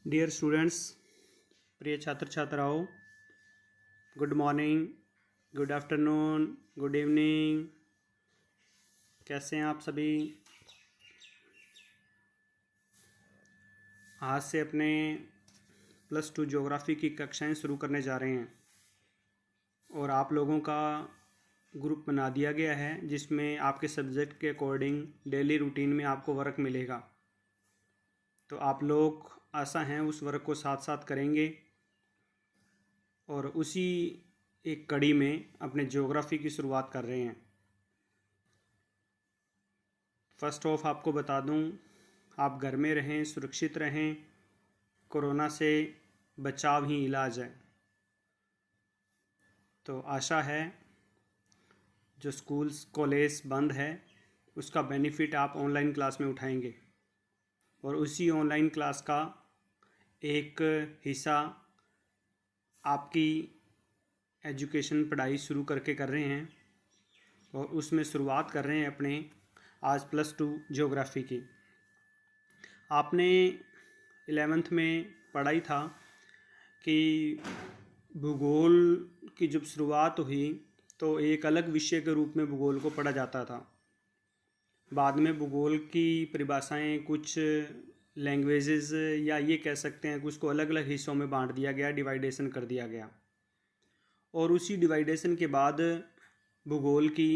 Dear students, प्रिय छात्र छात्राओं, good morning, good afternoon, good evening. कैसे हैं आप सभी? आज से अपने +2 ज्योग्राफी की कक्षाएं शुरू करने जा रहे हैं और आप लोगों का ग्रुप बना दिया गया है जिसमें आपके सब्जेक्ट के अकॉर्डिंग डेली रूटीन में आपको वर्क मिलेगा। तो आप लोग आशा हैं उस वर्क को साथ साथ करेंगे और उसी एक कड़ी में अपने ज्योग्राफी की शुरुआत कर रहे हैं। फर्स्ट ऑफ आपको बता दूं, आप घर में रहें, सुरक्षित रहें। कोरोना से बचाव ही इलाज है। तो आशा है जो स्कूल्स कॉलेज बंद है उसका बेनिफिट आप ऑनलाइन क्लास में उठाएंगे और उसी ऑनलाइन क्लास का एक हिस्सा आपकी एजुकेशन पढ़ाई शुरू करके कर रहे हैं और उसमें शुरुआत कर रहे हैं अपने आज +2 ज्योग्राफी की। आपने 11th में पढ़ा ही था कि भूगोल की जब शुरुआत हुई तो एक अलग विषय के रूप में भूगोल को पढ़ा जाता था। बाद में भूगोल की परिभाषाएं कुछ लैंग्वेजेस या ये कह सकते हैं कि उसको अलग अलग हिस्सों में बांट दिया गया, डिवाइडेशन कर दिया गया। और उसी डिवाइडेशन के बाद भूगोल की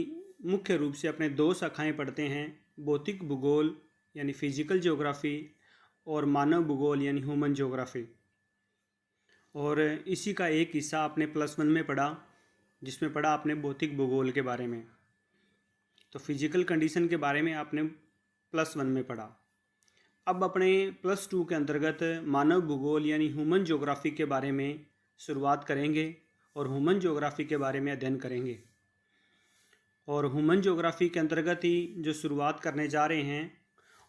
मुख्य रूप से अपने 2 शाखाएं पढ़ते हैं, भौतिक भूगोल यानी फिजिकल ज्योग्राफी और मानव भूगोल यानी ह्यूमन ज्योग्राफी। और इसी का एक हिस्सा आपने +1 में पढ़ा जिसमें पढ़ा आपने भौतिक भूगोल के बारे में। तो फिजिकल कंडीशन के बारे में आपने +1 में पढ़ा। अब अपने +2 के अंतर्गत मानव भूगोल यानी ह्यूमन ज्योग्राफी के बारे में शुरुआत करेंगे और ह्यूमन ज्योग्राफी के बारे में अध्ययन करेंगे। और ह्यूमन ज्योग्राफी के अंतर्गत ही जो शुरुआत करने जा रहे हैं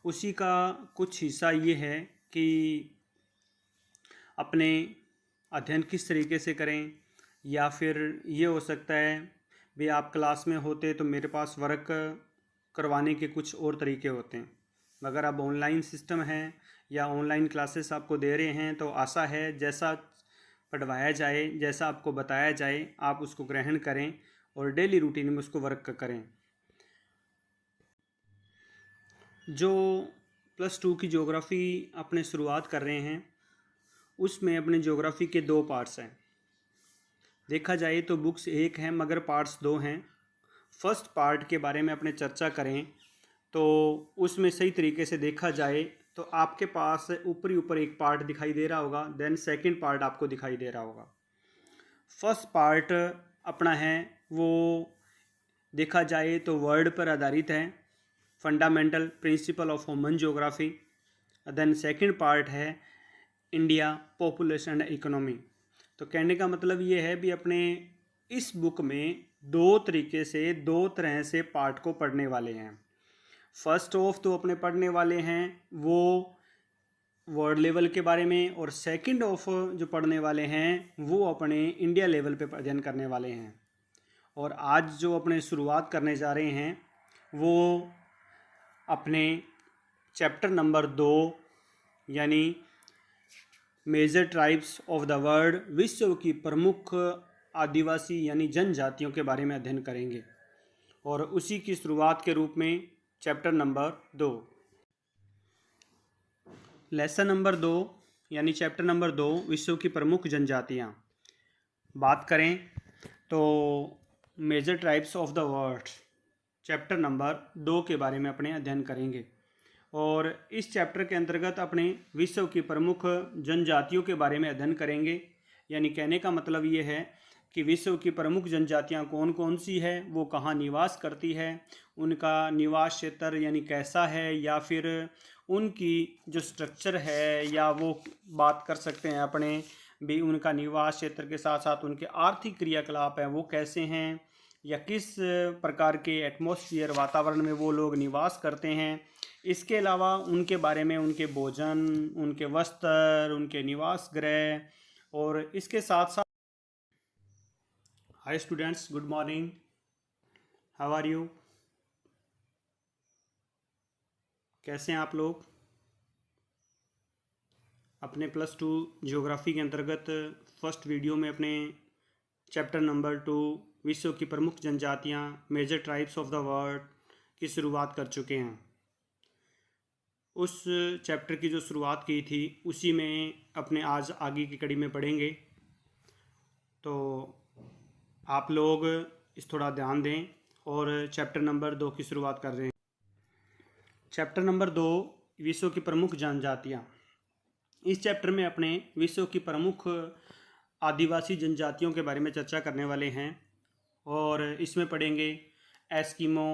उसी का कुछ हिस्सा ये है कि अपने अध्ययन किस तरीके से करें, या फिर ये हो सकता है भी आप क्लास में होते तो मेरे पास वर्क करवाने के कुछ और तरीके होते हैं, मगर अब ऑनलाइन सिस्टम है या ऑनलाइन क्लासेस आपको दे रहे हैं तो आशा है जैसा पढ़वाया जाए, जैसा आपको बताया जाए आप उसको ग्रहण करें और डेली रूटीन में उसको वर्क करें। जो +2 की ज्योग्राफी अपने शुरुआत कर रहे हैं उसमें अपने ज्योग्राफी के 2 पार्ट्स हैं। देखा जाए तो बुक्स एक हैं मगर पार्ट्स 2 हैं। फर्स्ट पार्ट के बारे में अपने चर्चा करें तो उसमें सही तरीके से देखा जाए तो आपके पास ऊपर एक पार्ट दिखाई दे रहा होगा, देन सेकंड पार्ट आपको दिखाई दे रहा होगा। फर्स्ट पार्ट अपना है वो देखा जाए तो वर्ड पर आधारित है, fundamental principle of human geography. Then second part है इंडिया पॉपुलेशन एंड इकोनॉमी। तो कहने का मतलब ये है भी अपने इस बुक में 2 तरह से पार्ट को पढ़ने वाले हैं। फर्स्ट ऑफ तो अपने पढ़ने वाले हैं वो वर्ल्ड लेवल के बारे में, और सेकंड ऑफ जो पढ़ने वाले हैं वो अपने इंडिया लेवल पे अध्ययन करने वाले हैं। और आज जो अपने शुरुआत करने जा रहे हैं वो अपने चैप्टर नंबर 2 यानी major tribes of the world, विश्व की प्रमुख आदिवासी यानी जनजातियों के बारे में अध्ययन करेंगे। और उसी की शुरुआत के रूप में चैप्टर नंबर 2, लेसन नंबर 2 यानी चैप्टर नंबर 2 विश्व की प्रमुख जनजातियाँ बात करें तो major tribes of the world chapter number 2 के बारे में अपने अध्ययन करेंगे। और इस चैप्टर के अंतर्गत अपने विश्व की प्रमुख जनजातियों के बारे में अध्ययन करेंगे। यानी कहने का मतलब ये है कि विश्व की प्रमुख जनजातियाँ कौन कौन सी है, वो कहाँ निवास करती है, उनका निवास क्षेत्र यानी कैसा है, या फिर उनकी जो स्ट्रक्चर है, या वो बात कर सकते हैं अपने भी उनका निवास क्षेत्र के साथ साथ उनके आर्थिक क्रियाकलाप हैं वो कैसे हैं, या किस प्रकार के एटमॉस्फेयर वातावरण में वो लोग निवास करते हैं। इसके अलावा उनके बारे में उनके भोजन, उनके वस्त्र, उनके निवास गृह, और इसके साथ साथ hi students, good morning, how are you, कैसे हैं आप लोग? अपने +2 ज्योग्राफी के अंतर्गत फर्स्ट वीडियो में अपने चैप्टर नंबर 2 विश्व की प्रमुख जनजातियाँ major tribes of the world की शुरुआत कर चुके हैं। उस चैप्टर की जो शुरुआत की थी उसी में अपने आज आगे की कड़ी में पढ़ेंगे, तो आप लोग इस थोड़ा ध्यान दें और चैप्टर नंबर 2 की शुरुआत कर रहे हैं। चैप्टर नंबर 2 विश्व की प्रमुख जनजातियाँ। इस चैप्टर में अपने विश्व की प्रमुख आदिवासी जनजातियों के बारे में चर्चा करने वाले हैं और इसमें पढ़ेंगे एस्किमो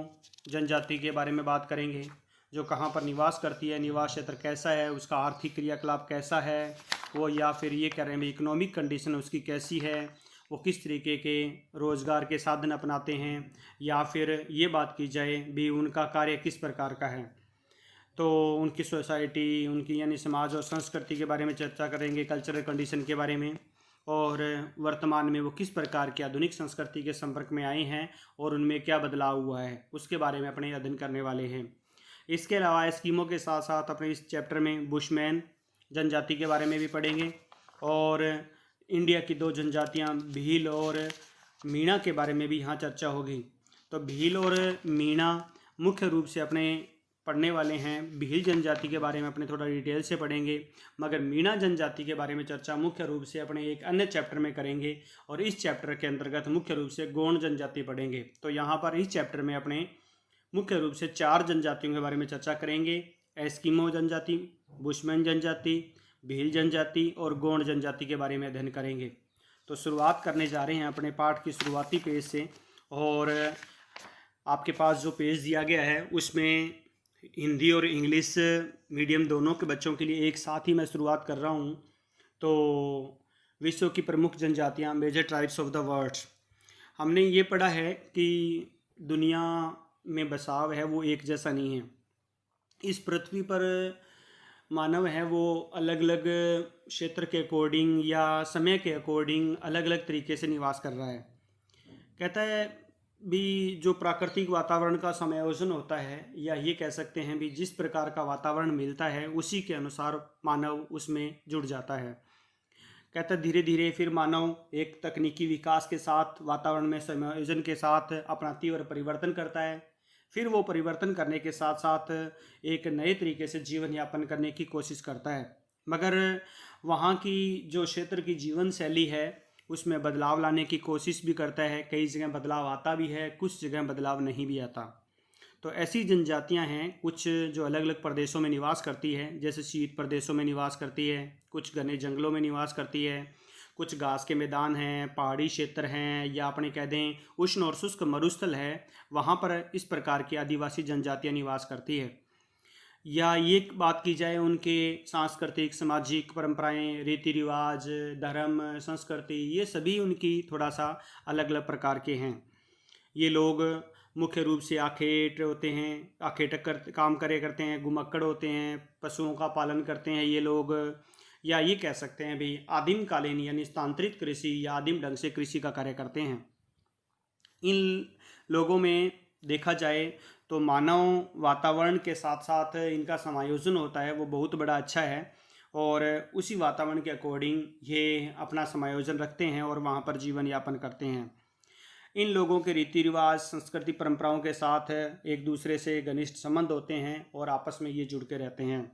जनजाति के बारे में बात करेंगे, जो कहाँ पर निवास करती है, निवास क्षेत्र कैसा है, उसका आर्थिक क्रियाकलाप कैसा है वो, या फिर ये कह रहे हैं इकोनॉमिक कंडीशन उसकी कैसी है, वो किस तरीके के रोज़गार के साधन अपनाते हैं, या फिर ये बात की जाए भी उनका कार्य किस प्रकार का है। तो उनकी सोसाइटी, उनकी यानी समाज और संस्कृति के बारे में चर्चा करेंगे, कल्चरल कंडीशन के बारे में, और वर्तमान में वो किस प्रकार की आधुनिक संस्कृति के संपर्क में आए हैं और उनमें क्या बदलाव हुआ है उसके बारे में अपने अध्ययन करने वाले हैं। इसके अलावा एस्किमो के साथ साथ अपने इस चैप्टर में बुशमैन जनजाति के बारे में भी पढ़ेंगे और इंडिया की 2 जनजातियां भील और मीणा के बारे में भी यहाँ चर्चा होगी। तो भील और मीणा मुख्य रूप से अपने पढ़ने वाले हैं। भील जनजाति के बारे में अपने थोड़ा डिटेल से पढ़ेंगे, मगर मीणा जनजाति के बारे में चर्चा मुख्य रूप से अपने एक अन्य चैप्टर में करेंगे और इस चैप्टर के अंतर्गत मुख्य रूप से गोंड जनजाति पढ़ेंगे। तो यहाँ पर इस चैप्टर में अपने मुख्य रूप से 4 जनजातियों के बारे में चर्चा करेंगे: एस्किमो जनजाति, बुशमैन जनजाति, भील जनजाति और गोंड जनजाति के बारे में अध्ययन करेंगे। तो शुरुआत करने जा रहे हैं अपने पाठ की शुरुआती पेज से, और आपके पास जो पेज दिया गया है उसमें हिंदी और इंग्लिश मीडियम दोनों के बच्चों के लिए एक साथ ही मैं शुरुआत कर रहा हूँ। तो विश्व की प्रमुख जनजातियाँ major tribes of the world, हमने ये पढ़ा है कि दुनिया में बसाव है वो एक जैसा नहीं है। इस पृथ्वी पर मानव है वो अलग अलग क्षेत्र के अकॉर्डिंग या समय के अकॉर्डिंग अलग अलग तरीके से निवास कर रहा है। कहता है भी जो प्राकृतिक वातावरण का समायोजन होता है, या ये कह सकते हैं भी जिस प्रकार का वातावरण मिलता है उसी के अनुसार मानव उसमें जुड़ जाता है। कहता है धीरे धीरे फिर मानव एक तकनीकी विकास के साथ वातावरण में समायोजन के साथ अपना तीव्र परिवर्तन करता है। फिर वो परिवर्तन करने के साथ साथ एक नए तरीके से जीवन यापन करने की कोशिश करता है, मगर वहाँ की जो क्षेत्र की जीवन शैली है उसमें बदलाव लाने की कोशिश भी करता है। कई जगह बदलाव आता भी है, कुछ जगह बदलाव नहीं भी आता। तो ऐसी जनजातियां हैं कुछ जो अलग अलग प्रदेशों में निवास करती है, जैसे शीत प्रदेशों में निवास करती है, कुछ घने जंगलों में निवास करती है, कुछ घास के मैदान हैं, पहाड़ी क्षेत्र हैं, या अपने कह दें उष्ण और शुष्क मरुस्थल है, वहाँ पर इस प्रकार की आदिवासी जनजातियाँ निवास करती है। या ये बात की जाए उनके सांस्कृतिक सामाजिक परंपराएं, रीति रिवाज, धर्म, संस्कृति, ये सभी उनकी थोड़ा सा अलग अलग प्रकार के हैं। ये लोग मुख्य रूप से आखेट होते हैं, आखेटक काम करते हैं, घुमक्कड़ होते हैं, पशुओं का पालन करते हैं ये लोग, या ये कह सकते हैं भी आदिम कालीन यानी स्थानांतरित कृषि या आदिम ढंग से कृषि का कार्य करते हैं। इन लोगों में देखा जाए तो मानव वातावरण के साथ साथ इनका समायोजन होता है वो बहुत बड़ा अच्छा है, और उसी वातावरण के अकॉर्डिंग ये अपना समायोजन रखते हैं और वहाँ पर जीवन यापन करते हैं। इन लोगों के रीति रिवाज, संस्कृति, परंपराओं के साथ एक दूसरे से घनिष्ठ संबंध होते हैं और आपस में ये जुड़ के रहते हैं।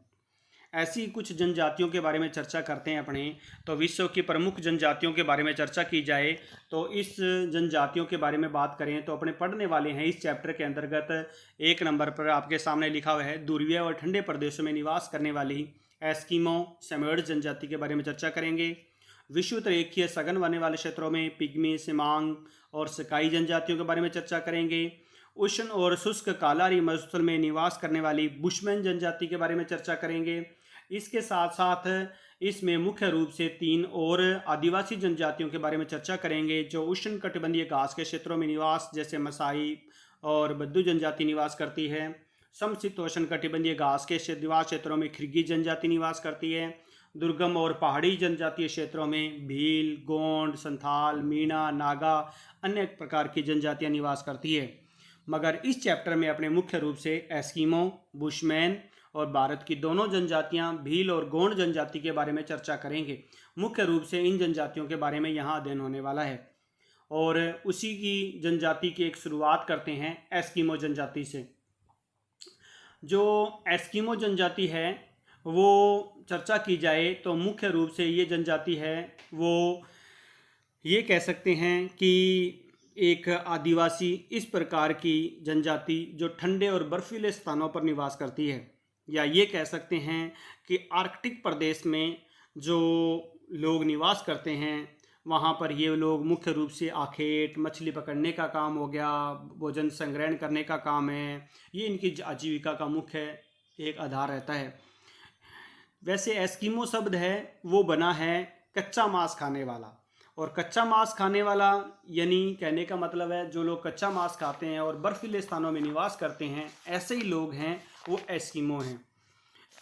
ऐसी कुछ जनजातियों के बारे में चर्चा करते हैं अपने। तो विश्व की प्रमुख जनजातियों के बारे में चर्चा की जाए तो इस जनजातियों के बारे में बात करें तो अपने पढ़ने वाले हैं इस चैप्टर के अंतर्गत 1 नंबर पर आपके सामने लिखा हुआ है, ध्रुवीय और ठंडे प्रदेशों में निवास करने वाली एस्किमो सेमोयड जनजाति के बारे में चर्चा करेंगे। विषुवत रेखीय सघन वाने वाले क्षेत्रों में पिग्मी, सिमांग और स्काई जनजातियों के बारे में चर्चा करेंगे। उष्ण और शुष्क कालारी मरुस्थल में निवास करने वाली बुशमैन जनजाति के बारे में चर्चा करेंगे। इसके साथ साथ इसमें मुख्य रूप से 3 और आदिवासी जनजातियों के बारे में चर्चा करेंगे जो उष्ण कटिबंधीय घास के क्षेत्रों में निवास, जैसे मसाई और बद्दू जनजाति निवास करती है। समशीतोष्ण कटिबंधीय घास के निवास क्षेत्रों में खिरगी जनजाति निवास करती है। दुर्गम और पहाड़ी जनजातीय क्षेत्रों में भील, गोंड, संथाल, मीणा, नागा, अन्य प्रकार की जनजातियां निवास करती है। मगर इस चैप्टर में अपने मुख्य रूप से एस्किमो, बुशमैन और भारत की दोनों जनजातियां भील और गोंड जनजाति के बारे में चर्चा करेंगे। मुख्य रूप से इन जनजातियों के बारे में यहाँ अध्ययन होने वाला है और उसी की जनजाति की एक शुरुआत करते हैं एस्किमो जनजाति से। जो एस्किमो जनजाति है वो चर्चा की जाए तो मुख्य रूप से ये जनजाति है वो ये कह सकते हैं कि एक आदिवासी इस प्रकार की जनजाति जो ठंडे और बर्फीले स्थानों पर निवास करती है, या ये कह सकते हैं कि आर्कटिक प्रदेश में जो लोग निवास करते हैं वहाँ पर ये लोग मुख्य रूप से आखेट मछली पकड़ने का काम हो गया, भोजन संग्रहण करने का काम है, ये इनकी आजीविका का मुख्य एक आधार रहता है। वैसे एस्किमो शब्द है वो बना है कच्चा मांस खाने वाला, और कच्चा मांस खाने वाला यानी कहने का मतलब है जो लोग कच्चा मांस खाते हैं और बर्फीले स्थानों में निवास करते हैं, ऐसे ही लोग हैं वो एस्किमो हैं।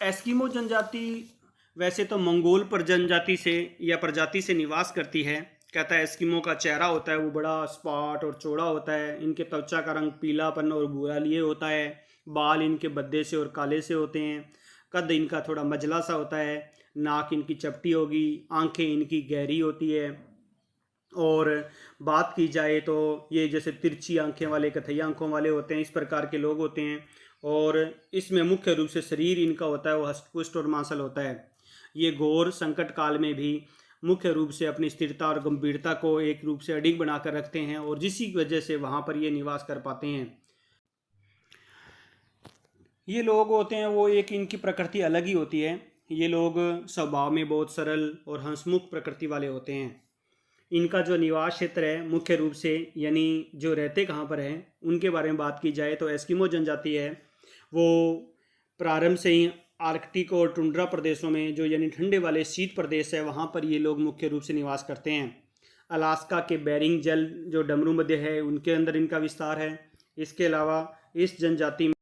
एस्किमो जनजाति वैसे तो मंगोल पर जनजाति से या प्रजाति से निवास करती है। कहता है एस्किमो का चेहरा होता है वो बड़ा स्पॉट और चौड़ा होता है, इनके त्वचा का रंग पीलापन और भूरा लिए होता है, बाल इनके भद्दे से और काले से होते हैं, कद इनका थोड़ा मजला सा होता है, नाक इनकी चपटी होगी, आंखें इनकी गहरी होती है, और बात की जाए तो ये जैसे तिरछी आंखें वाले कथई आंखों वाले होते हैं, इस प्रकार के लोग होते हैं। और इसमें मुख्य रूप से शरीर इनका होता है वो हष्टपुष्ट और मांसल होता है। ये घोर संकट काल में भी मुख्य रूप से अपनी स्थिरता और गंभीरता को एक रूप से अडिग बनाकर रखते हैं और जिसकी वजह से वहाँ पर ये निवास कर पाते हैं। ये लोग होते हैं वो एक इनकी प्रकृति अलग ही होती है। ये लोग स्वभाव में बहुत सरल और हंसमुख प्रकृति वाले होते हैं। इनका जो निवास क्षेत्र है मुख्य रूप से यानी जो रहते कहाँ पर हैं उनके बारे में बात की जाए तो एस्किमो जनजाति है वो प्रारंभ से ही आर्कटिक और टुंड्रा प्रदेशों में जो यानी ठंडे वाले शीत प्रदेश है वहाँ पर ये लोग मुख्य रूप से निवास करते हैं। अलास्का के बेरिंग जल जो डमरू मध्य है उनके अंदर इनका विस्तार है। इसके अलावा इस जनजाति में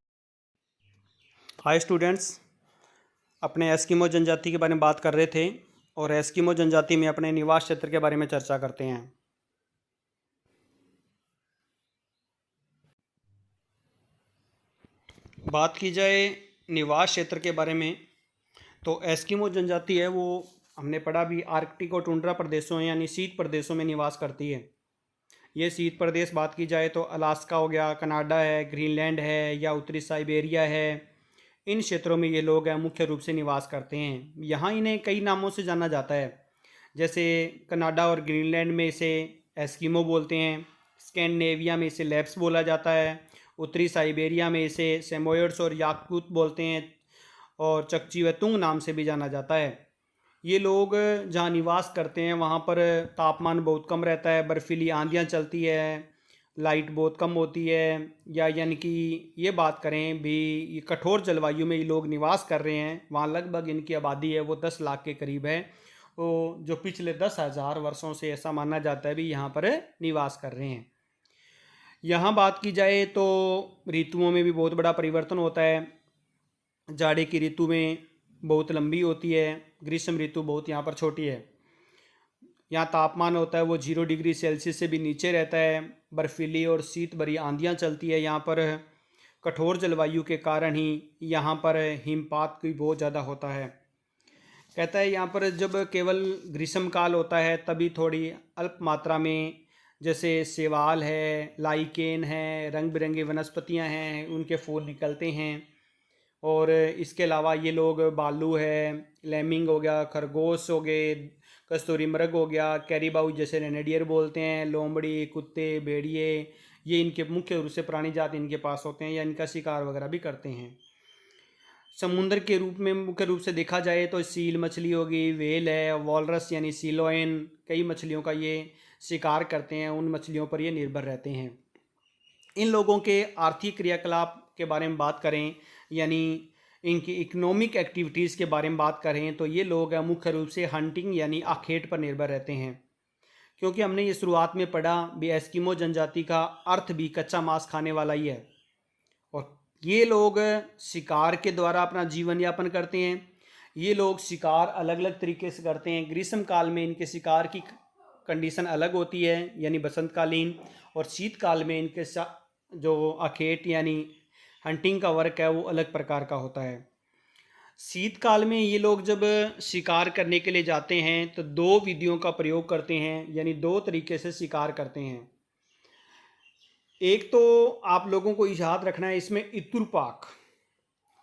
हाय स्टूडेंट्स, अपने एस्किमो जनजाति के बारे में बात कर रहे थे और एस्किमो जनजाति में अपने निवास क्षेत्र के बारे में चर्चा करते हैं। बात की जाए निवास क्षेत्र के बारे में तो एस्किमो जनजाति है वो हमने पढ़ा भी आर्कटिक और टुंड्रा प्रदेशों यानी शीत प्रदेशों में निवास करती है। ये शीत प्रदेश बात की जाए तो अलास्का हो गया, कनाडा है, ग्रीनलैंड है या उत्तरी साइबेरिया है, इन क्षेत्रों में ये लोग मुख्य रूप से निवास करते हैं। यहाँ इन्हें कई नामों से जाना जाता है, जैसे कनाडा और ग्रीनलैंड में इसे एस्किमो बोलते हैं, स्कैंडिनेविया में इसे लैप्स बोला जाता है, उत्तरी साइबेरिया में इसे सेमोयड्स और याकूत बोलते हैं और चकचीवतुंग नाम से भी जाना जाता है। ये लोग जहाँ निवास करते हैं वहाँ पर तापमान बहुत कम रहता है, बर्फीली आंधियाँ चलती है, लाइट बहुत कम होती है, या यानी कि ये बात करें भी ये कठोर जलवायु में ये लोग निवास कर रहे हैं। वहाँ लगभग इनकी आबादी है वो 10 लाख के करीब है, तो जो पिछले 10,000 वर्षों से ऐसा माना जाता है भी यहाँ पर निवास कर रहे हैं। यहाँ बात की जाए तो ऋतुओं में भी बहुत बड़ा परिवर्तन होता है। जाड़े की ऋतु में बहुत लंबी होती है, ग्रीष्म ऋतु बहुत यहाँ पर छोटी है। यहाँ तापमान होता है वो 0 डिग्री सेल्सियस से भी नीचे रहता है, बर्फीली और शीत भरी आंधियाँ चलती है। यहाँ पर कठोर जलवायु के कारण ही यहाँ पर हिमपात भी बहुत ज़्यादा होता है। कहता है यहाँ पर जब केवल ग्रीष्म काल होता है तभी थोड़ी अल्प मात्रा में जैसे सेवाल है, लाइकेन है, रंग बिरंगी वनस्पतियाँ हैं, उनके फूल निकलते हैं। और इसके अलावा ये लोग भालू है, लेमिंग हो गया, खरगोश हो गए, कस्तूरी मृग हो गया, कैरीबाऊ जैसे रेनेडियर बोलते हैं, लोमड़ी, कुत्ते, भेड़िए, ये इनके मुख्य रूप से प्राणी जात इनके पास होते हैं या इनका शिकार वगैरह भी करते हैं। समुद्र के रूप में मुख्य रूप से देखा जाए तो सील मछली होगी, वेल है, वॉलरस यानी सीलोइन, कई मछलियों का ये शिकार करते हैं, उन मछलियों पर ये निर्भर रहते हैं। इन लोगों के आर्थिक क्रियाकलाप के बारे में बात करें यानी इनकी इकोनॉमिक एक्टिविटीज़ के बारे में बात करें तो ये लोग मुख्य रूप से हंटिंग यानी आखेट पर निर्भर रहते हैं। क्योंकि हमने ये शुरुआत में पढ़ा भी एस्किमो जनजाति का अर्थ भी कच्चा मांस खाने वाला ही है, और ये लोग शिकार के द्वारा अपना जीवन यापन करते हैं। ये लोग शिकार अलग अलग तरीके से करते हैं। ग्रीष्म काल में इनके शिकार की कंडीशन अलग होती है यानी बसंतकालीन, और शीतकाल में इनके जो अखेट यानी हंटिंग का वर्क है वो अलग प्रकार का होता है। शीतकाल में ये लोग जब शिकार करने के लिए जाते हैं तो दो विधियों का प्रयोग करते हैं, यानी दो तरीके से शिकार करते हैं। एक तो आप लोगों को याद रखना है इसमें इतुरपाक,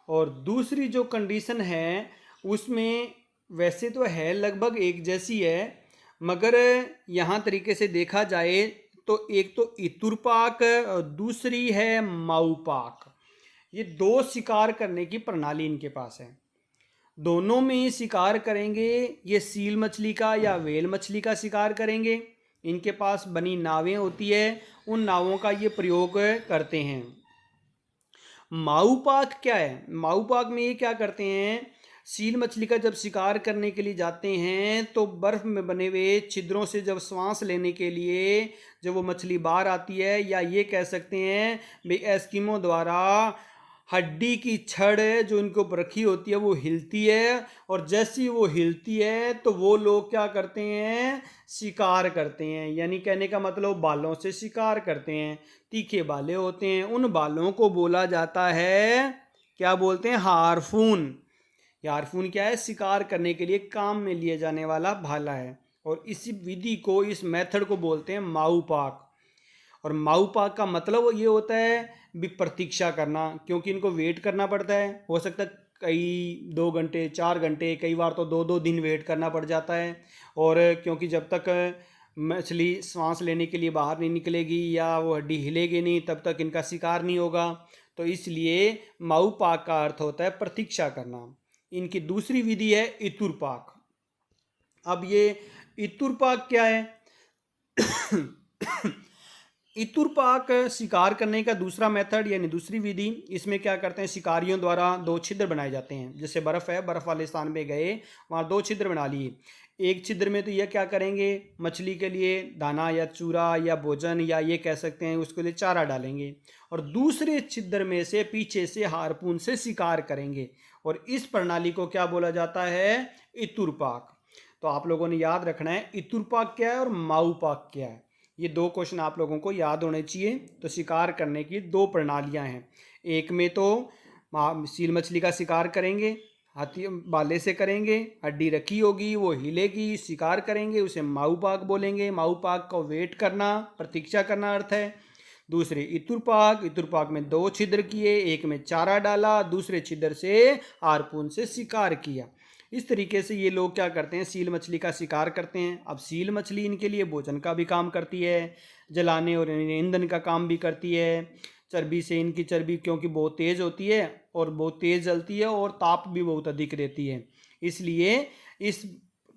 और दूसरी जो कंडीशन है उसमें वैसे तो है लगभग एक जैसी है, मगर यहाँ तरीके से देखा जाए तो एक तो इतुरपाक और दूसरी है माऊपाक। ये दो शिकार करने की प्रणाली इनके पास है। दोनों में ही शिकार करेंगे। ये सील मछली का या व्हेल मछली का शिकार करेंगे। इनके पास बनी नावें होती है, उन नावों का ये प्रयोग करते हैं। माऊपाक क्या है? माऊपाक में ये क्या करते हैं, सील मछली का जब शिकार करने के लिए जाते हैं तो बर्फ में बने हुए छिद्रों से जब सांस लेने के लिए जब वो मछली बाहर आती है, या ये कह सकते हैं भाई एस्किमो द्वारा हड्डी की छड़ जो इनके ऊपर रखी होती है वो हिलती है, और जैसी वो हिलती है तो वो लोग क्या करते हैं, शिकार करते हैं। यानी कहने का मतलब बालों से शिकार करते हैं। तीखे बाले होते हैं, उन बालों को बोला जाता है, क्या बोलते हैं, हार्पून। हार्पून क्या है, शिकार करने के लिए काम में लिए जाने वाला भाला है। और इसी विधि को, इस मेथड को बोलते हैं माऊपाक। और माऊपाक का मतलब ये होता है भी प्रतीक्षा करना, क्योंकि इनको वेट करना पड़ता है। हो सकता है कई 2 घंटे 4 घंटे, कई बार तो 2-2 दिन वेट करना पड़ जाता है। और क्योंकि जब तक मछली सांस लेने के लिए बाहर नहीं निकलेगी या वो हड्डी हिलेगी नहीं, तब तक इनका शिकार नहीं होगा। तो इसलिए माऊपाक का अर्थ होता है प्रतीक्षा करना। इनकी दूसरी विधि है इतुरपाक। अब ये इतुरपाक क्या है? इतुरपाक शिकार करने का दूसरा मेथड यानी दूसरी विधि। इसमें क्या करते हैं, शिकारियों द्वारा 2 छिद्र बनाए जाते हैं। जैसे बर्फ़ है, बर्फ़ वाले स्थान पे गए, वहाँ 2 छिद्र बना लिए। एक छिद्र में तो यह क्या करेंगे, मछली के लिए दाना या चूरा या भोजन या ये कह सकते हैं उसके लिए चारा डालेंगे, और दूसरे छिद्र में से पीछे से हार्पून से शिकार करेंगे। और इस प्रणाली को क्या बोला जाता है, इतुरपाक। तो आप लोगों ने याद रखना है इतुरपाक क्या है और माऊपाक क्या है। ये 2 क्वेश्चन आप लोगों को याद होने चाहिए। तो शिकार करने की 2 प्रणालियां हैं। एक में तो सील मछली का शिकार करेंगे, हाथी बाले से करेंगे, हड्डी रखी होगी, वो हिलेगी, शिकार करेंगे, उसे माऊपाक बोलेंगे। माऊपाक को वेट करना, प्रतीक्षा करना अर्थ है। दूसरे इतुरपाक, इतुरपाक में 2 छिद्र किए, एक में चारा डाला, दूसरे छिद्र से हार्पून से शिकार किया। इस तरीके से ये लोग क्या करते हैं, सील मछली का शिकार करते हैं। अब सील मछली इनके लिए भोजन का भी काम करती है, जलाने और ईंधन का काम भी करती है। चर्बी से इनकी चर्बी क्योंकि बहुत तेज़ होती है और बहुत तेज़ जलती है और ताप भी बहुत अधिक रहती है, इसलिए इस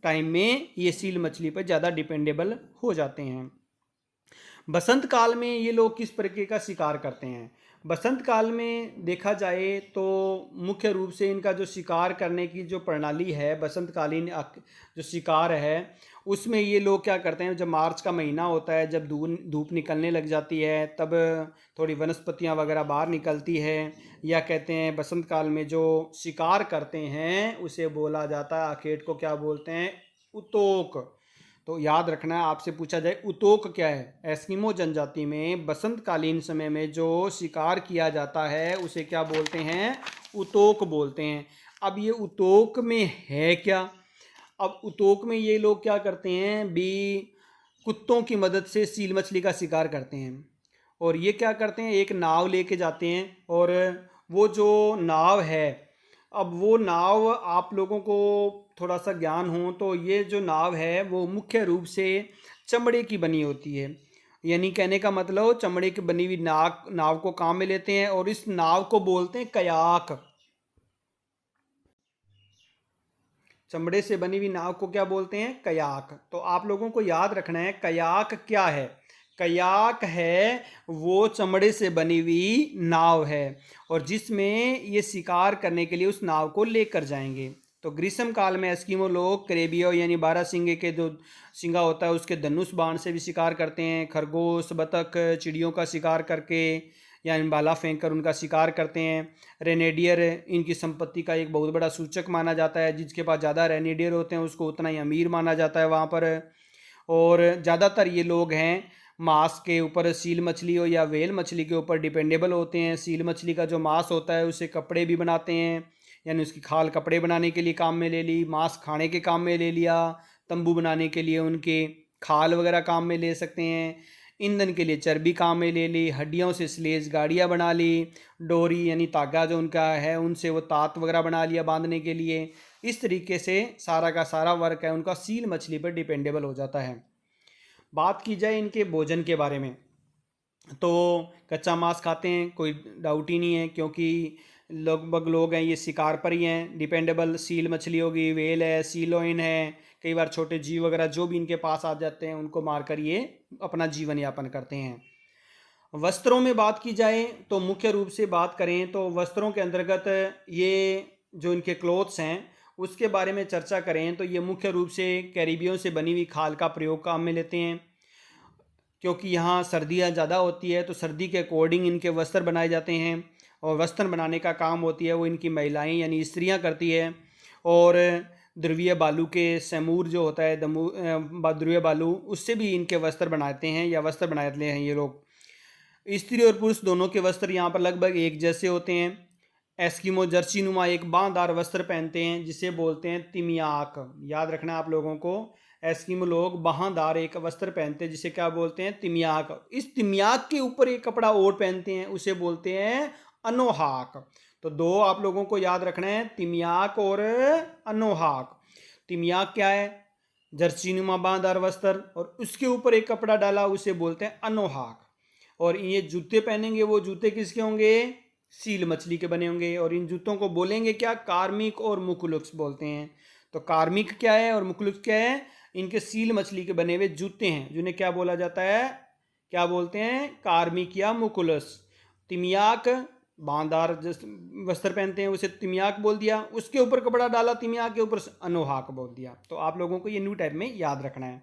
टाइम में ये सील मछली पर ज़्यादा डिपेंडेबल हो जाते हैं। बसंत काल में ये लोग किस प्रकार का शिकार करते हैं? बसंत काल में देखा जाए तो मुख्य रूप से इनका जो शिकार करने की जो प्रणाली है, बसंतकालीन जो शिकार है उसमें ये लोग क्या करते हैं, जब मार्च का महीना होता है, जब धूप निकलने लग जाती है, तब थोड़ी वनस्पतियां वगैरह बाहर निकलती है, या कहते हैं बसंत काल में जो शिकार करते हैं उसे बोला जाता है, आखेट को क्या बोलते हैं, उतोक। तो याद रखना है, आपसे पूछा जाए उतोक क्या है, एस्किमो जनजाति में बसंतकालीन समय में जो शिकार किया जाता है उसे क्या बोलते हैं, उतोक बोलते हैं। अब ये उतोक में है क्या? अब उतोक में ये लोग क्या करते हैं भी, कुत्तों की मदद से सील मछली का शिकार करते हैं। और ये क्या करते हैं, एक नाव लेके जाते हैं, और वो जो नाव है, अब वो नाव आप लोगों को थोड़ा सा ज्ञान हो तो ये जो नाव है वो मुख्य रूप से चमड़े की बनी होती है। यानी कहने का मतलब चमड़े की बनी हुई नाव को काम में लेते हैं, और इस नाव को बोलते हैं कयाक। चमड़े से बनी हुई नाव को क्या बोलते हैं, कयाक। तो आप लोगों को याद रखना है कयाक क्या है। कयाक है वो चमड़े से बनी हुई नाव है, और जिसमें ये शिकार करने के लिए उस नाव को लेकर जाएंगे। तो ग्रीष्म काल में एस्किमो लोग करेबियो यानी 12 सिंगे के जो सिंगा होता है उसके धनुष बाण से भी शिकार करते हैं। खरगोश, बतख, चिड़ियों का शिकार करके या बाला फेंक कर उनका शिकार करते हैं। रेनेडियर इनकी संपत्ति का एक बहुत बड़ा सूचक माना जाता है। जिसके पास ज़्यादा रेनेडियर होते हैं उसको उतना ही अमीर माना जाता है वहाँ पर। और ज़्यादातर ये लोग हैं मांस के ऊपर, सील मछली हो या व्हेल मछली के ऊपर डिपेंडेबल होते हैं। सील मछली का जो मांस होता है उससे कपड़े भी बनाते हैं, यानी उसकी खाल कपड़े बनाने के लिए काम में ले ली, मांस खाने के काम में ले लिया, तंबू बनाने के लिए उनके खाल वगैरह काम में ले सकते हैं, ईंधन के लिए चर्बी काम में ले ली, हड्डियों से स्लेज गाड़ियाँ बना ली, डोरी यानी तागा जो उनका है उनसे वो तात वगैरह बना लिया बांधने के लिए। इस तरीके से सारा का सारा वर्क है उनका सील मछली पर डिपेंडेबल हो जाता है। बात की जाए इनके भोजन के बारे में तो कच्चा मांस खाते हैं, कोई डाउट ही नहीं है, क्योंकि लगभग लोग हैं ये शिकार पर ही हैं डिपेंडेबल। सील मछली होगी, वेल है, सीलोइन है, कई बार छोटे जीव वगैरह जो भी इनके पास आ जाते हैं उनको मारकर ये अपना जीवन यापन करते हैं। वस्त्रों में बात की जाए तो मुख्य रूप से बात करें तो वस्त्रों के अंतर्गत ये जो इनके क्लोथ्स हैं उसके बारे में चर्चा करें तो ये मुख्य रूप से कैरिबियों से बनी हुई खाल का प्रयोग काम में लेते हैं, क्योंकि यहाँ सर्दियाँ ज़्यादा होती है तो सर्दी के अकॉर्डिंग इनके वस्त्र बनाए जाते हैं। और वस्त्र बनाने का काम होती है वो इनकी महिलाएं यानी स्त्रियाँ करती है। और ध्रुवीय बालू के सैमूर जो होता है ध्रुवीय बालू उससे भी इनके वस्त्र बनाते हैं या वस्त्र बनाते हैं ये लोग। स्त्री और पुरुष दोनों के वस्त्र यहाँ पर लगभग एक जैसे होते हैं। एस्किमो जर्सी नुमा एक बांहदार वस्त्र पहनते हैं जिसे बोलते हैं तिमियाक। याद रखना है आप लोगों को, एस्किमो लोग बांहदार एक वस्त्र पहनते हैं जिसे क्या बोलते हैं, तिमियाक। इस तिमियाक के ऊपर एक कपड़ा और पहनते हैं उसे बोलते हैं अनोहाक। तो दो आप लोगों को याद रखना है, तिमियाक और अनोहाक। तिमियाक क्या है, जर्सी नुमा बांहदार वस्त्र, और उसके ऊपर एक कपड़ा डाला उसे बोलते हैं अनोहाक। और ये जूते पहनेंगे, वो जूते किसके होंगे, सील मछली के बने होंगे। और इन जूतों को बोलेंगे क्या, कार्मिक और मुकुलुक्स बोलते हैं। तो कार्मिक क्या है और मुकुलुक्स क्या है, इनके सील मछली के बने हुए जूते हैं जिन्हें क्या बोला जाता है, क्या बोलते हैं, कार्मिक या मुकुलस। तिमियाक बांधार वस्त्र पहनते हैं उसे तिमियाक बोल दिया, उसके ऊपर कपड़ा डाला तिमियाक के ऊपर अनोहाक बोल दिया। तो आप लोगों को ये न्यू टाइप में याद रखना है।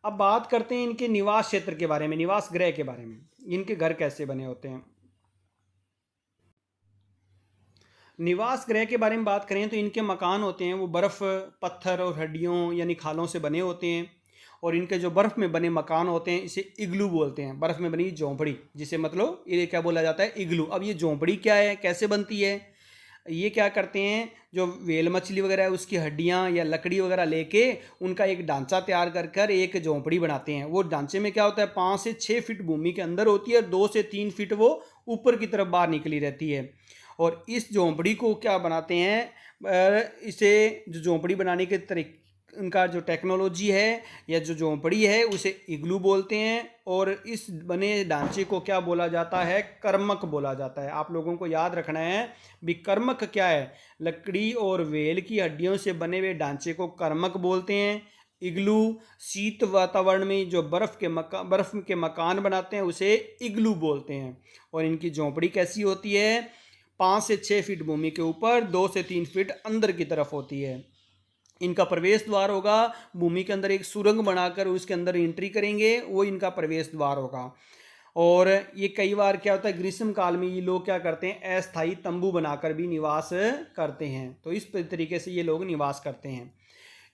अब बात करते हैं इनके निवास क्षेत्र के बारे में, निवास गृह के बारे में, इनके घर कैसे बने होते हैं। निवास गृह के बारे में बात करें तो इनके मकान होते हैं वो बर्फ़, पत्थर और हड्डियों यानी खालों से बने होते हैं। और इनके जो बर्फ़ में बने मकान होते हैं इसे इग्लू बोलते हैं, बर्फ़ में बनी झोंपड़ी, जिसे मतलब ये क्या बोला जाता है, इग्लू। अब ये झोंपड़ी क्या है, कैसे बनती है, ये क्या करते हैं, जो वेल मछली वगैरह है उसकी हड्डियाँ या लकड़ी वगैरह लेके उनका एक ढांचा तैयार कर कर एक झोंपड़ी बनाते हैं। वो ढांचे में क्या होता है, 5 से 6 फीट भूमि के अंदर होती है, 2 से 3 फीट वो ऊपर की तरफ बाहर निकली रहती है। और इस झोंपड़ी को क्या बनाते हैं, इसे जो झोंपड़ी बनाने के तरीके, उनका जो टेक्नोलॉजी है या जो झोंपड़ी है उसे इग्लू बोलते हैं। और इस बने ढांचे को क्या बोला जाता है, कर्मक बोला जाता है। आप लोगों को याद रखना है भी कर्मक क्या है, लकड़ी और वेल की हड्डियों से बने हुए ढांचे को कर्मक बोलते हैं। इग्लू शीत वातावरण में जो बर्फ़ के मकान बनाते हैं उसे इग्लू बोलते हैं। और इनकी झोंपड़ी कैसी होती है, 5 से 6 फीट भूमि के ऊपर, 2 से 3 फीट अंदर की तरफ होती है। इनका प्रवेश द्वार होगा, भूमि के अंदर एक सुरंग बनाकर उसके अंदर एंट्री करेंगे, वो इनका प्रवेश द्वार होगा। और ये कई बार क्या होता है, ग्रीष्म काल में ये लोग क्या करते हैं, अस्थायी तंबू बनाकर भी निवास करते हैं। तो इस तरीके से ये लोग निवास करते हैं।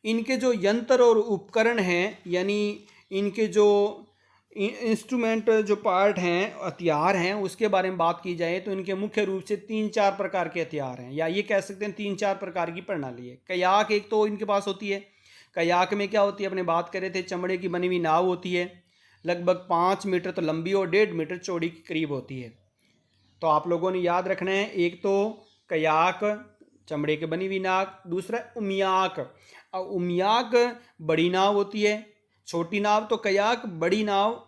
इनके जो यंत्र और उपकरण हैं, यानी इनके जो इंस्ट्रूमेंट जो पार्ट हैं, हथियार हैं, उसके बारे में बात की जाए तो इनके मुख्य रूप से 3-4 प्रकार के हथियार हैं, या ये कह सकते हैं 3-4 प्रकार की प्रणाली है। कयाक एक तो इनके पास होती है। कयाक में क्या होती है, अपने बात करे थे, चमड़े की बनी हुई नाव होती है, लगभग 5 मीटर तो लंबी और 1.5 मीटर चौड़ी के करीब होती है। तो आप लोगों ने याद रखना है, एक तो कयाक चमड़े के बनी हुई नाव, दूसरा उमियाक। उमियाक बड़ी नाव होती है, छोटी नाव तो कयाक, बड़ी नाव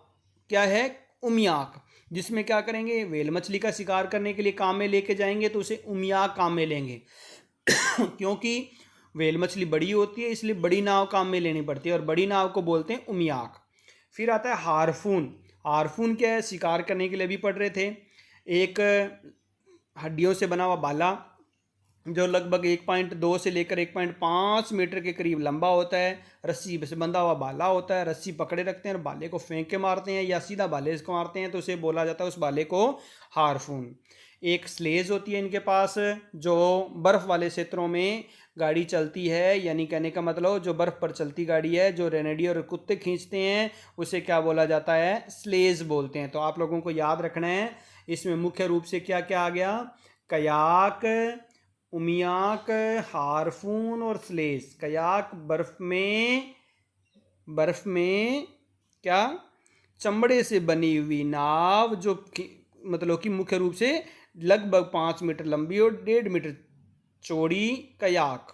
क्या है, उमियाक, जिसमें क्या करेंगे, वेल मछली का शिकार करने के लिए काम में लेके जाएंगे तो उसे उमियाक काम में लेंगे क्योंकि वेल मछली बड़ी होती है इसलिए बड़ी नाव काम में लेनी पड़ती है, और बड़ी नाव को बोलते हैं उमियाक। फिर आता है हारफून। हारफून क्या है, शिकार करने के लिए भी पढ़ रहे थे, एक हड्डियों से बना हुआ भाला जो लगभग 1.2 से लेकर 1.5 मीटर के करीब लंबा होता है, रस्सी से बंधा हुआ भाला होता है, रस्सी पकड़े रखते हैं और भाले को फेंक के मारते हैं या सीधा भाले को मारते हैं तो उसे बोला जाता है उस भाले को हारफून। एक स्लेज होती है इनके पास, जो बर्फ़ वाले क्षेत्रों में गाड़ी चलती है, यानी कहने का मतलब जो बर्फ़ पर चलती गाड़ी है, जो रेनेडियर और कुत्ते खींचते हैं उसे क्या बोला जाता है, स्लेज बोलते हैं। तो आप लोगों को याद रखना है, इसमें मुख्य रूप से क्या क्या आ गया, कयाक, उमियाक, हारफून और स्लेज। कयाक बर्फ में क्या, चमड़े से बनी हुई नाव जो मतलब कि मुख्य रूप से लगभग 5 मीटर लंबी और 1.5 मीटर चौड़ी। कयाक।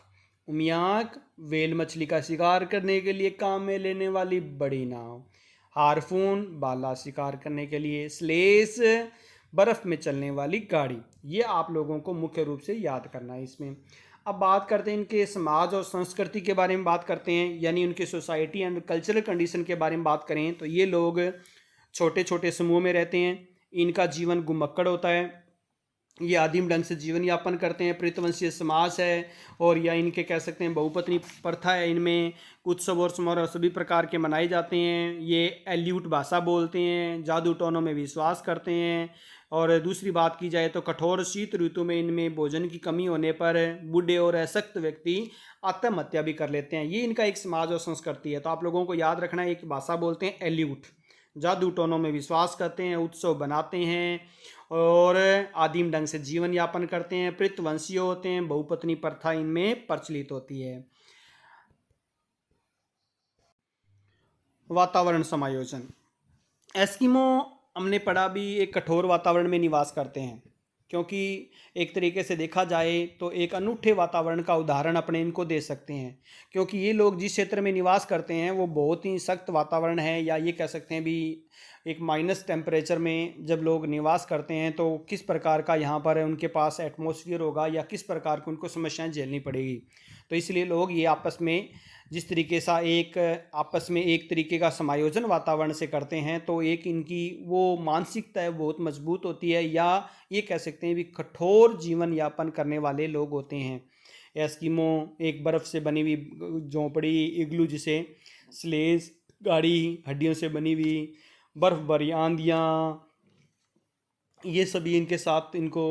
उमियाक, व्हेल मछली का शिकार करने के लिए काम में लेने वाली बड़ी नाव। हारफून, भाला शिकार करने के लिए। स्लेस, बर्फ में चलने वाली गाड़ी। ये आप लोगों को मुख्य रूप से याद करना है इसमें। अब बात करते हैं इनके समाज और संस्कृति के बारे में बात करते हैं, यानी उनके सोसाइटी एंड कल्चरल कंडीशन के बारे में बात करें तो ये लोग छोटे छोटे समूह में रहते हैं। इनका जीवन गुमक्कड़ होता है। ये आदिम ढंग से जीवन यापन करते हैं। प्रेतवंशीय समाज है और या इनके कह सकते हैं बहुपत्नी प्रथा है। इनमें उत्सव और समारोह सभी प्रकार के मनाए जाते हैं। ये एल्यूट भाषा बोलते हैं। जादू टोनों में विश्वास करते हैं। और दूसरी बात की जाए तो कठोर शीत ऋतु में इनमें भोजन की कमी होने पर बूढ़े और अशक्त व्यक्ति आत्महत्या भी कर लेते हैं। ये इनका एक समाज और संस्कृति है। तो आप लोगों को याद रखना है, एक भाषा बोलते हैं एल्यूट, जादू टोनों में विश्वास करते हैं, उत्सव बनाते हैं और आदिम ढंग से जीवन यापन करते हैं। प्रेतवंशीय होते हैं। बहुपत्नी प्रथा इनमें प्रचलित होती है। वातावरण समायोजन। एस्किमो हमने पढ़ा भी एक कठोर वातावरण में निवास करते हैं, क्योंकि एक तरीके से देखा जाए तो एक अनूठे वातावरण का उदाहरण अपने इनको दे सकते हैं, क्योंकि ये लोग जिस क्षेत्र में निवास करते हैं वो बहुत ही सख्त वातावरण है, या ये कह सकते हैं भी एक माइनस टेम्परेचर में जब लोग निवास करते हैं तो किस प्रकार का यहाँ पर उनके पास एटमॉस्फेयर होगा या किस प्रकार की उनको समस्याएं झेलनी पड़ेगी। तो इसलिए लोग ये आपस में जिस तरीके सा आपस में एक तरीके का समायोजन वातावरण से करते हैं, तो एक इनकी वो मानसिकता है बहुत मजबूत होती है, या ये कह सकते हैं भी कठोर जीवन यापन करने वाले लोग होते हैं। एस्किमो एक बर्फ़ से बनी हुई झोंपड़ी, इग्लू जिसे, स्लेज गाड़ी, हड्डियों से बनी हुई, बर्फ़ भरी आंधियाँ, ये सभी इनके साथ इनको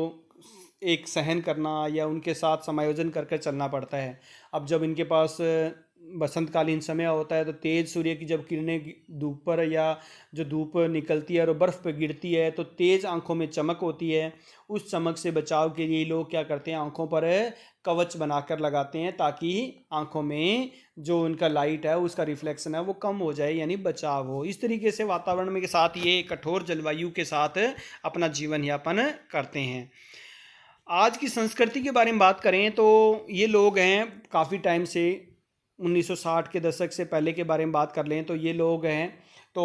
एक सहन करना या उनके साथ समायोजन करके चलना पड़ता है। अब जब इनके पास बसंतकालीन समय होता है तो तेज़ सूर्य की जब किरणें धूप पर या जो धूप निकलती है और बर्फ़ पर गिरती है तो तेज़ आंखों में चमक होती है। उस चमक से बचाव के लिए लोग क्या करते हैं, आंखों पर कवच बनाकर लगाते हैं ताकि आंखों में जो उनका लाइट है उसका रिफ्लेक्शन है वो कम हो जाए, यानी बचाव हो। इस तरीके से वातावरण में के साथ ये कठोर जलवायु के साथ अपना जीवन यापन करते हैं। आज की संस्कृति के बारे में बात करें तो ये लोग हैं काफ़ी टाइम से 1960 के दशक से पहले के बारे में बात कर लें तो ये लोग हैं तो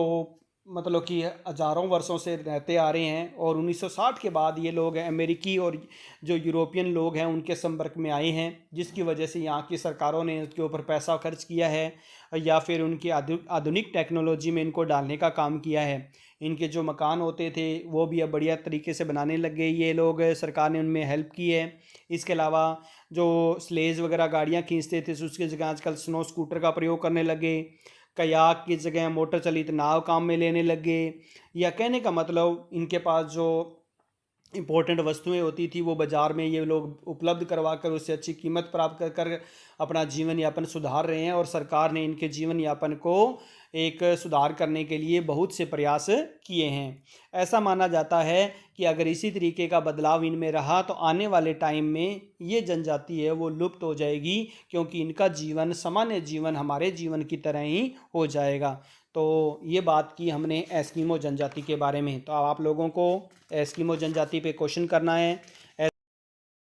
मतलब कि हज़ारों वर्षों से रहते आ रहे हैं, और 1960 के बाद ये लोग अमेरिकी और जो यूरोपियन लोग हैं उनके संपर्क में आए हैं, जिसकी वजह से यहाँ की सरकारों ने उसके ऊपर पैसा खर्च किया है या फिर उनकी आधुनिक टेक्नोलॉजी में इनको डालने का काम किया है। इनके जो मकान होते थे वो भी अब बढ़िया तरीके से बनाने लग गए ये लोग, सरकार ने उनमें हेल्प की है। इसके अलावा जो स्लेज वगैरह गाड़ियाँ खींचते थे उसकी जगह आजकल स्नो स्कूटर का प्रयोग करने लगे। कयाक की जगह मोटर चलित नाव काम में लेने लगे। या कहने का मतलब इनके पास जो इम्पोर्टेंट वस्तुएं होती थी वो बाज़ार में ये लोग उपलब्ध करवा कर उससे अच्छी कीमत प्राप्त कर कर अपना जीवन यापन सुधार रहे हैं, और सरकार ने इनके जीवन यापन को एक सुधार करने के लिए बहुत से प्रयास किए हैं। ऐसा माना जाता है कि अगर इसी तरीके का बदलाव इनमें रहा तो आने वाले टाइम में ये जनजाति है वो लुप्त हो जाएगी, क्योंकि इनका जीवन सामान्य जीवन हमारे जीवन की तरह ही हो जाएगा। तो ये बात की हमने एस्किमो जनजाति के बारे में। तो अब आप लोगों को एस्किमो जनजाति पे क्वेश्चन करना है।